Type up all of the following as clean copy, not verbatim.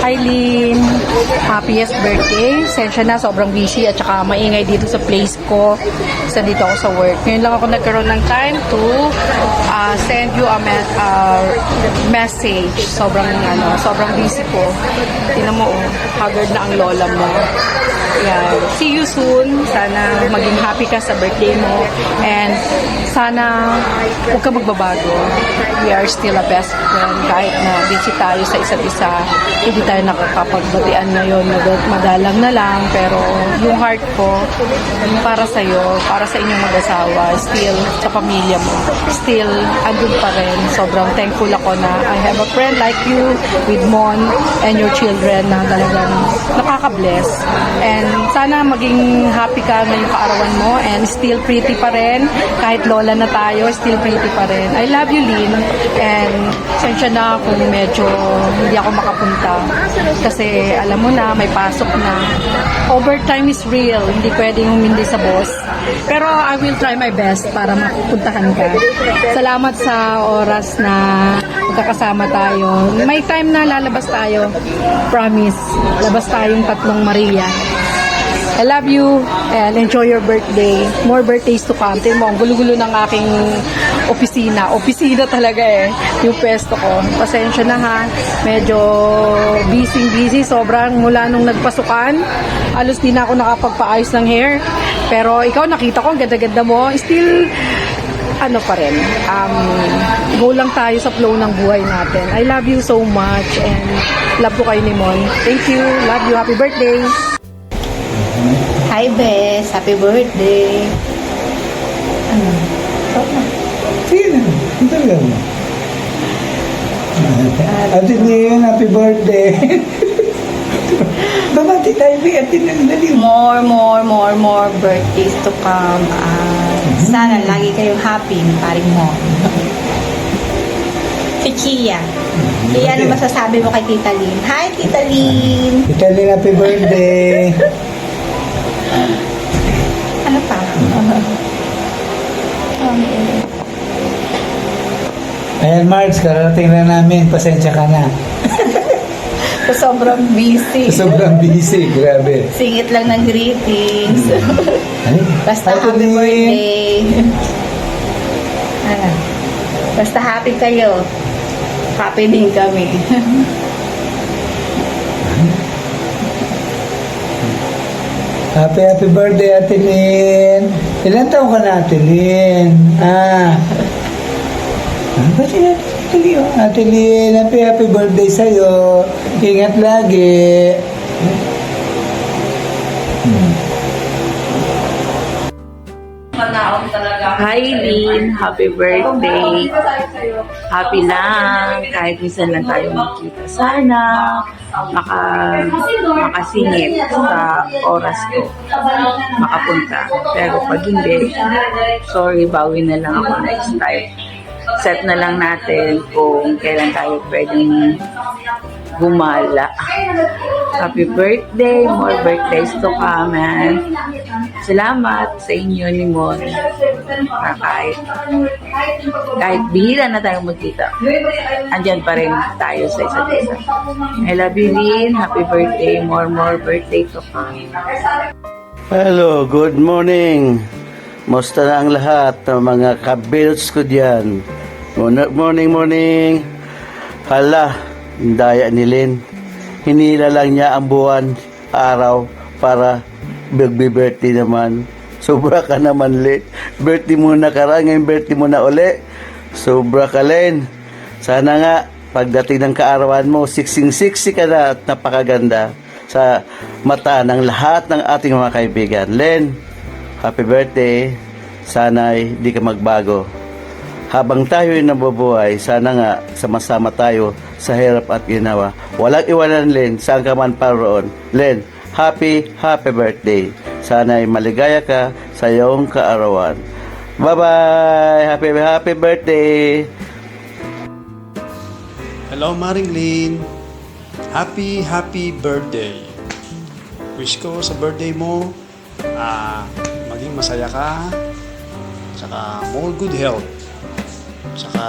Hi, Lynn. Happiest birthday. Sensya na, sobrang busy at saka maingay dito sa place ko. Isa dito ako sa work. Ngayon lang ako nagkaroon ng time to send you a message. Sobrang busy ko. Tingnan mo, haggard na ang lola mo. Yeah. See you soon. Sana maging happy ka sa birthday mo. And sana huwag ka magbabago. We are still a best friend. Kahit na busy tayo sa isa't isa, hindi tayo nakakapagbatian ngayon. Madalang na lang. Pero yung heart ko, para sa'yo, para sa inyong mag-asawa, still sa pamilya mo, still andun pa rin. Sobrang thankful ako na I have a friend like you with Mon and your children na talagang nakaka-bless. And sana maging happy ka ngayong kaarawan mo and still pretty pa rin. Kahit lola na tayo, still pretty pa rin. I love you, Lynn. And sensya na kung medyo hindi ako makapunta. Kasi alam mo na, may pasok na. Overtime is real. Hindi pwedeng humindi sa boss. Pero I will try my best para mapuntahan ka. Salamat sa oras na magkakasama tayo. May time na lalabas tayo. Promise. Labas tayong tatlong Maria. I love you and enjoy your birthday. More birthdays to come. Tingnan mo, ang gulo-gulo ng aking opisina. Opisina talaga yung pwesto ko. Pasensya na ha. Medyo busy. Sobrang mula nung nagpasukan. Halos di na ako nakapagpaayos ng hair. Pero ikaw, nakita ko, ang ganda-ganda mo. Still, pa rin. Go lang tayo sa flow ng buhay natin. I love you so much and love ko kayo ni Mon. Thank you. Love you. Happy birthday. Hi, Bes. Happy birthday. Sino? Ang talaga mo. Ate Lynn, happy birthday. Babati tayo, Ate Lynn. Dali mo. More birthdays to come. Sana lagi kayong happy ng paring mo. Si Chia. Chia, ano masasabi mo kay Tita Lynn? Hi, Tita Lynn. Tita Lynn, happy birthday. Ano pa? Ayan, Marge, karating na namin. Pasensya ka na. Sobrang busy. Sobrang busy, grabe. Singit lang ng greetings. Ay, Basta Ate happy Lynn. birthday. Basta happy kayo. Happy din kami. Happy birthday, Ate Lynn. Ilan taon ka na, Ate Lynn? Ba't yan? Ate Lynn, happy birthday sa'yo. Ingat lagi. Hi, Lynn. Happy birthday. Happy lang. Kahit minsan lang tayo magkita. Sana makasingit sa oras ko. Makapunta. Pero pag hindi, sorry, bawi na lang ako next time. Set na lang natin kung kailan tayo pwedeng gumala. Happy birthday, more birthdays to come, man. Salamat sa inyo ni Mon. Kahit bihira na tayong magkita, andyan pa rin tayo sa isa't isa. I love you, Lynn. Happy birthday, more birthday to come. Hello, good morning. Musta na ang lahat ng mga kabilts ko dyan? Morning. Hala, daya ni Lynn. Hinila lang niya ang buwan, araw, para birthday naman. Sobra ka naman, Lynn. Birthday mo na karang, ngayon birthday mo na uli. Sobra ka, Lynn. Sana nga, pagdating ng kaarawan mo, siksing-siksi ka na at napakaganda sa mata ng lahat ng ating mga kaibigan. Lynn, happy birthday. Sana'y di ka magbago. Habang tayo'y nabubuhay, sana nga sama-sama tayo sa hirap at ginawa. Walang iwanan, Lynn, saan ka man paroon. Lynn, happy birthday. Sana'y maligaya ka sa iyong kaarawan. Bye-bye! Happy birthday! Hello, Maring Lynn. Happy birthday. Wish ko sa birthday mo, maging masaya ka, saka more good health. Saka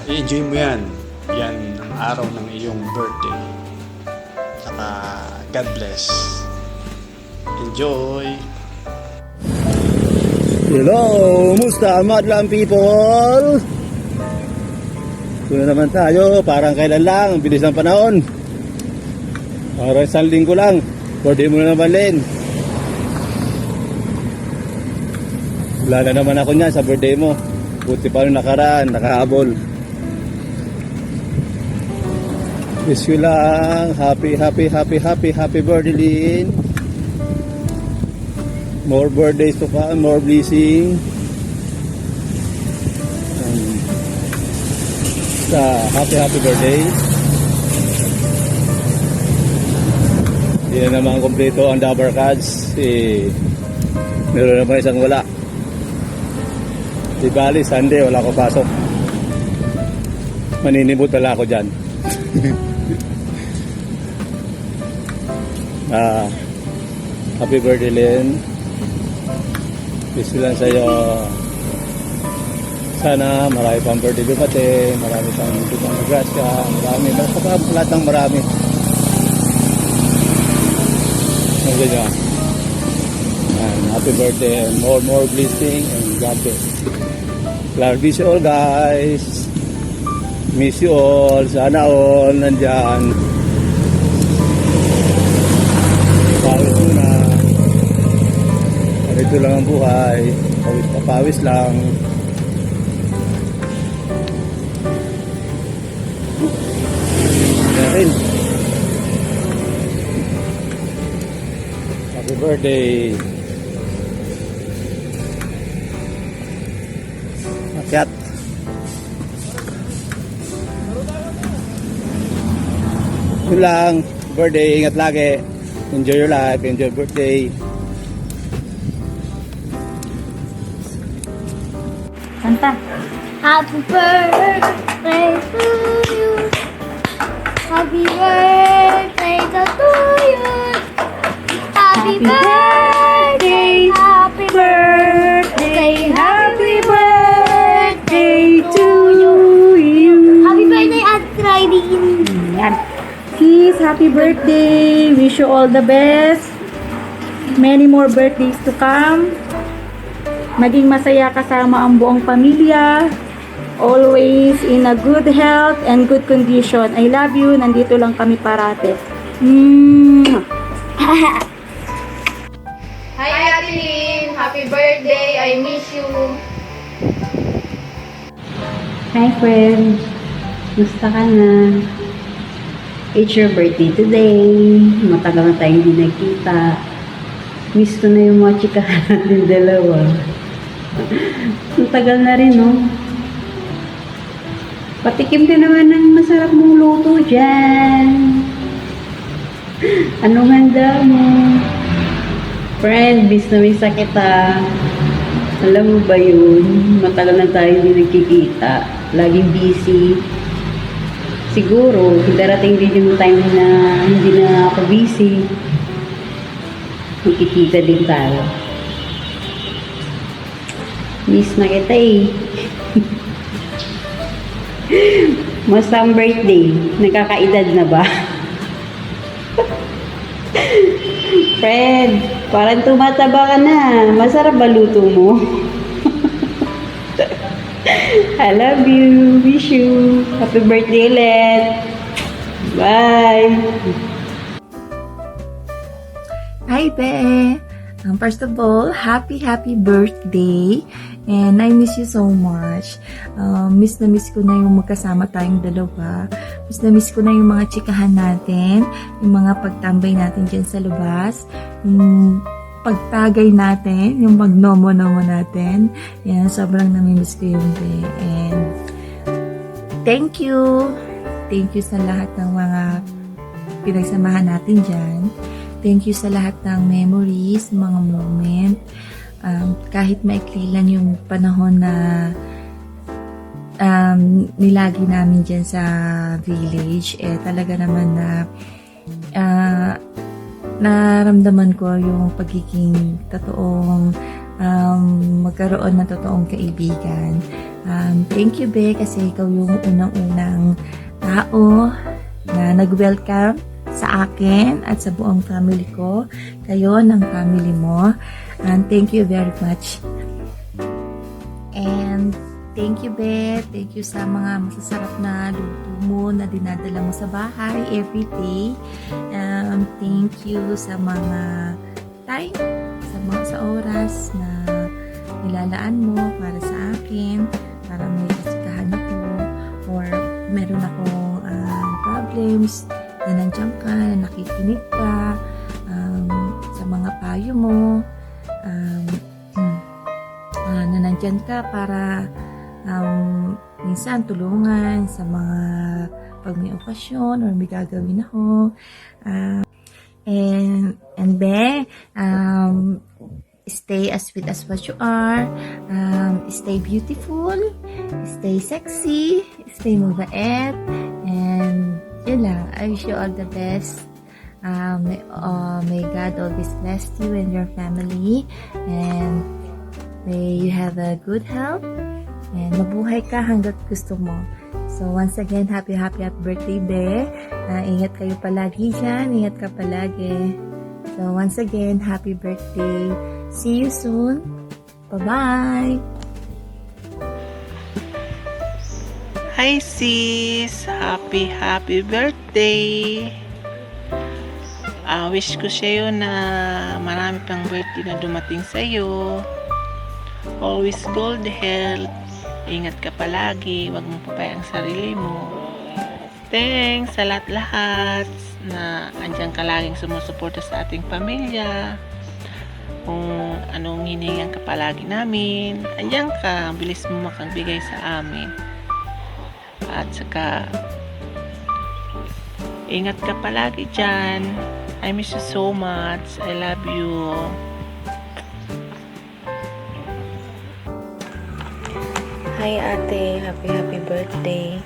i-enjoy mo yan ang araw ng iyong birthday. Saka God bless. Enjoy! Hello, musta madlang people? Ito na naman tayo, parang kailan lang, ang bilis ng panahon. Parang isang linggo lang, birthday mo na naman, Len. Wala na naman ako niyan sa birthday mo. Buti pa nung nakaraan, nakahabol. Wish you lang, happy birthday, Lin. More birthdays to come, more blessing. Happy birthday. Hindi na naman kompleto ang Dabber Cards. Meron naman isang wala. Di bali, Sunday, wala ko pasok. Maninibot wala ako dyan. Happy birthday, Len. Wish ko lang sa'yo. Sana marami pang birthday dumating, marami pang ibang grasya, marami. Basta lahat ng marami. Nandiyan nyo. Happy birthday and more blessing and God bless. Love you all, guys. Miss you all. Sana all nandyan. Pawis muna. Ito lang ang buhay. Pawis lang. Yan. Happy birthday. Akyat. Yun lang. Birthday. Ingat lagi. Enjoy your life. Enjoy birthday. Kanta. Happy birthday to you. Happy birthday to you. Happy birthday. Happy birthday. Happy birthday to you. Happy birthday, Aunt Riding. Yan. Sis, happy birthday. Wish you all the best. Many more birthdays to come. Maging masaya kasama ang buong pamilya. Always in a good health and good condition. I love you. Nandito lang kami parate. Hi, Ate Lynn! Happy birthday! I miss you! Hi, friend. Gusto ka na? It's your birthday today. Matagal na tayong hindi nagkita. Miss ko na yung mga chikahan natin dalawa. Ang tagal na rin, no? Patikim ka naman ng masarap mong luto dyan. Anong handa mo? Friend, miss na miss kita. Alam mo ba yun? Matagal na tayo hindi nagkikita. Laging busy. Siguro, darating din yung time na hindi na ako busy. Magkikita din tayo. Miss na kita eh. Musta ang birthday? Nagkakaedad na ba? Fred, parang tumataba ka na. Masarap ba luto mo? I love you. Wish you. Happy birthday ulit. Bye. Hi there! First of all, happy birthday! And I miss you so much. Miss na miss ko na yung magkasama tayong dalawa. Miss na miss ko na yung mga chikahan natin, yung mga pagtambay natin dyan sa labas, yung pagtagay natin, yung magnomo-nomo natin. Yan, sobrang namimiss ko yung day. And thank you! Thank you sa lahat ng mga pinagsamahan natin dyan. Thank you sa lahat ng memories, mga moment. Kahit maikli lang yung panahon na nilagi namin dyan sa village, talaga naman na naramdaman ko yung pagiging totoong magkaroon ng totoong kaibigan. Thank you, Be, kasi ikaw yung unang-unang tao na nag-welcome sa akin at sa buong family ko, kayo ng family mo. And thank you very much. And thank you, Beth. Thank you sa mga masasarap na luto mo na dinadala mo sa bahay every day. Thank you sa mga time, sa oras na nilalaan mo para sa akin, para may kasikahan ako, or meron akong problems na nandiyan ka, na nakikinig ka, sa mga payo mo, na nandyan ka para minsan tulungan sa mga pag may okasyon or may gagawin ako. And Be, stay as sweet as what you are, stay beautiful, stay sexy, stay mabait, and yun lang, I wish you all the best. May God always bless you and your family, and may you have a good health, and mabuhay ka hanggat gusto mo. So once again, happy birthday, Be. Ingat kayo palagi dyan, ingat ka palagi. So once again, happy birthday. See you soon. Bye-bye. Hi sis! Happy birthday! Wish ko sa'yo na marami pang birthday na dumating sa'yo. Always good health. Ingat ka palagi. Huwag mong papayang sarili mo. Thanks sa lahat-lahat na andyan ka laging sumusuporta sa ating pamilya. Kung anong hiningan ka palagi namin, andyan ka. Bilis mo makagbigay sa amin. At saka, ingat ka palagi dyan. I miss you so much. I love you. Hi ate, happy birthday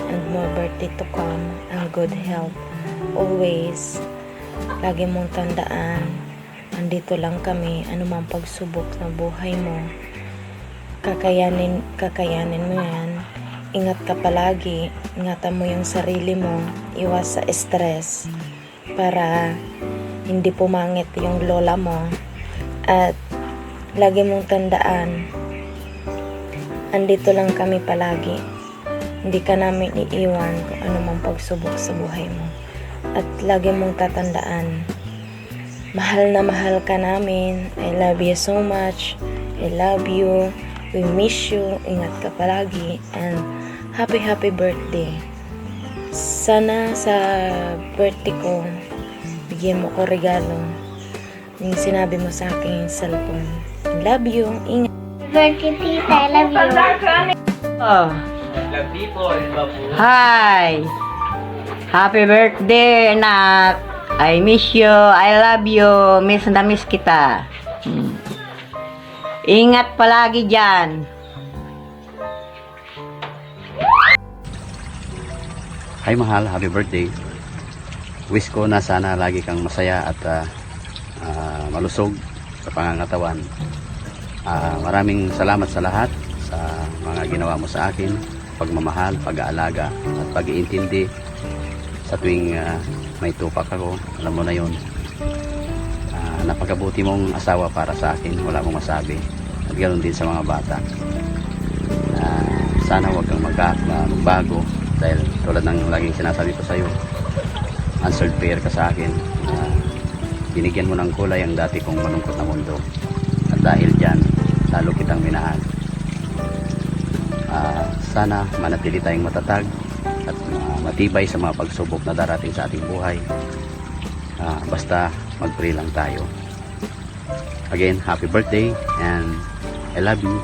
and more birthday to come and good health always. Lagi mong tandaan, andito lang kami, anumang pagsubok ng buhay mo. Kakayanin mo yan. Ingat ka palagi, ingatan mo yung sarili mo, iwas sa stress para hindi pumangit yung lola mo. At lagi mong tandaan, andito lang kami palagi. Hindi ka namin iiwan kung anumang pagsubok sa buhay mo. At lagi mong tatandaan, mahal na mahal ka namin. I love you so much. I love you. We miss you. Ingat ka palagi. And happy birthday. Sana sa birthday ko, bigyan mo ko regalo. Yung sinabi mo sa akin sa cellphone. I love you. Ingat. Birthday, tita. I love you. Oh. Hi! Happy birthday, anak! I miss you. I love you. Miss na miss kita. Ingat palagi dyan. Hi mahal, happy birthday. Wish ko na sana lagi kang masaya at malusog sa pangangatawan. Maraming salamat sa lahat sa mga ginawa mo sa akin, pagmamahal, pag-aalaga at pag-iintindi sa tuwing may tupak ako. Alam mo na yun. Napakabuti mong asawa para sa akin, wala mong masabi. At ganoon din sa mga bata. Sana huwag kang magbago dahil tulad ng laging sinasabi ko sa iyo, answered prayer ka sa akin. Binigyan mo ng kulay ang dati kong malungkot na mundo. At dahil dyan, lalo kitang minahal. Sana manatili tayong matatag at matibay sa mga pagsubok na darating sa ating buhay. Basta mag-pray lang tayo. Again, happy birthday and I love you.